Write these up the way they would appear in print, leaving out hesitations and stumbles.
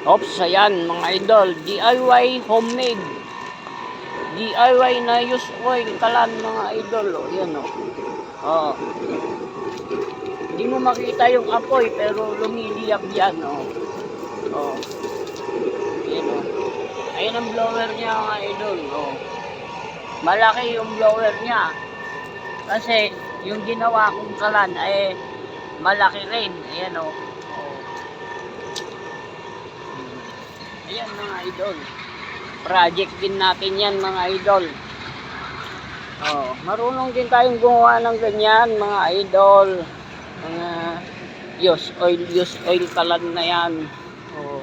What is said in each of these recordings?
Oops, ayan mga idol, DIY homemade. DIY na use oil kalan mga idol. O, yan o. Oh. Hindi mo makita yung apoy pero lumiliyab yan o. Oh. Yan o. Ayan ang blower niya mga idol. Oh. Malaki yung blower niya. Kasi yung ginawa kong kalan ay malaki rin. Ayan o. Ayan mga idol. Project din natin yan mga idol. Oh, marunong din tayong gumawa ng ganyan mga idol. Mga use oil kalan na yan. Oh.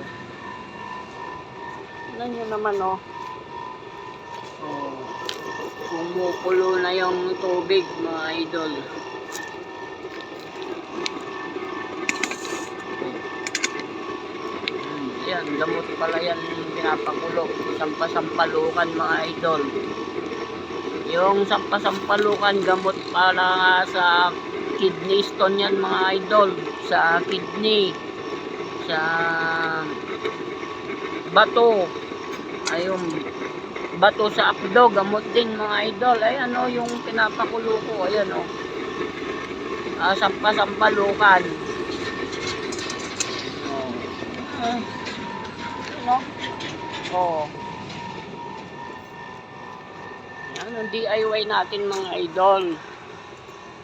Tignan nyo naman oh. Oh. Kumukulo na yung tubig mga idol. Yan, gamot pala yan pinapakulo. Sampasampalukan mga idol. Yung sampasampalukan gamot para sa kidney stone yan mga idol. Sa kidney. Sa bato. Ayun. Bato sa abdo. Gamot din mga idol. Ayan o yung pinapakulo ko. Ayan o. Sampasampalukan. No? Oh. Yan ang DIY natin mga idol.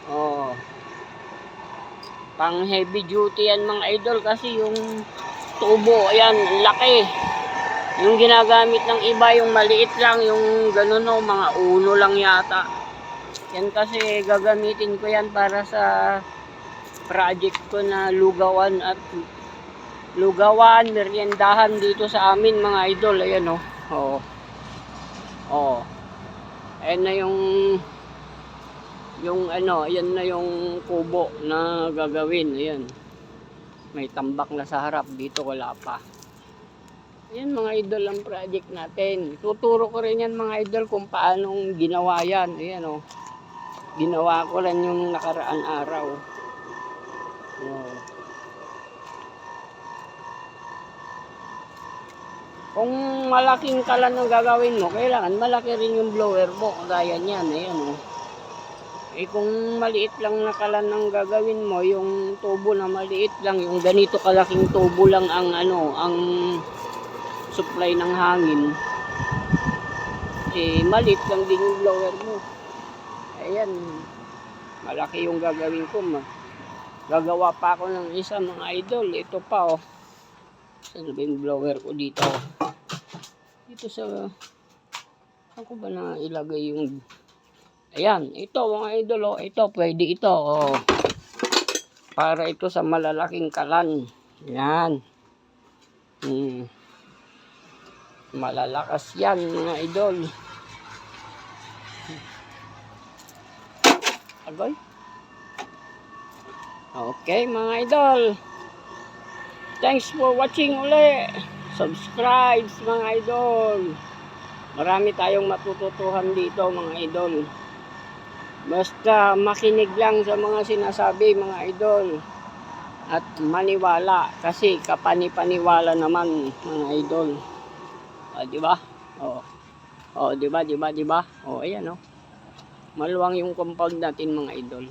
Oh. Pang heavy duty yan mga idol kasi yung tubo, ayan, laki. Yung ginagamit ng iba, yung maliit lang, yung ganun o, mga uno lang yata. Yan kasi gagamitin ko yan para sa project ko na lugawan at meriendahan dito sa amin mga idol. Ayan o. Oh. Oh. Ayan na yung ano, ayan na yung kubo na gagawin. Ayan. May tambak na sa harap. Dito wala pa. Ayan mga idol ang project natin. Tuturo ko rin yan mga idol kung paanong ginawa yan. Ayan o. Ginawa ko rin yung nakaraan araw. Oh. Kung malaking kalan ang gagawin mo, kailangan malaki rin yung blower mo. Kagaya niyan, ayan o. Eh kung maliit lang na kalan ang gagawin mo, yung tubo na maliit lang, yung ganito kalaking tubo lang ang ano, ang supply ng hangin. Eh maliit lang din yung blower mo. Ayan, malaki yung gagawin ko. Gagawa pa ako ng isa mga idol. Ito pa o. Saan ba yung blower ko dito? Dito sa... Saan ko ba na ilagay yung... Ayan, ito mga idol o. Ito, pwede ito o. Para ito sa malalaking kalan. Ayan. Malalakas yan mga idol. Agoy. Okay mga idol. Thanks for watching uli. Subscribe mga idol. Marami tayong matututuhan dito mga idol. Basta makinig lang sa mga sinasabi mga idol. At maniwala. Kasi kapani-paniwala naman mga idol. Diba? Diba? Ayan o. Maluwang yung compound natin mga idol.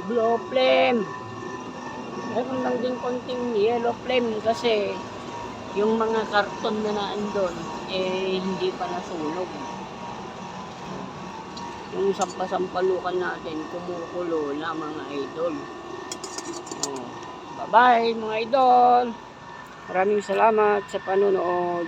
Blue flame. Meron lang din konting yellow flame kasi yung mga karton na naandun eh hindi pa nasunog. Yung sampasampalukan natin kumukulo na mga idol. Bye bye mga idol. Maraming salamat sa panonood.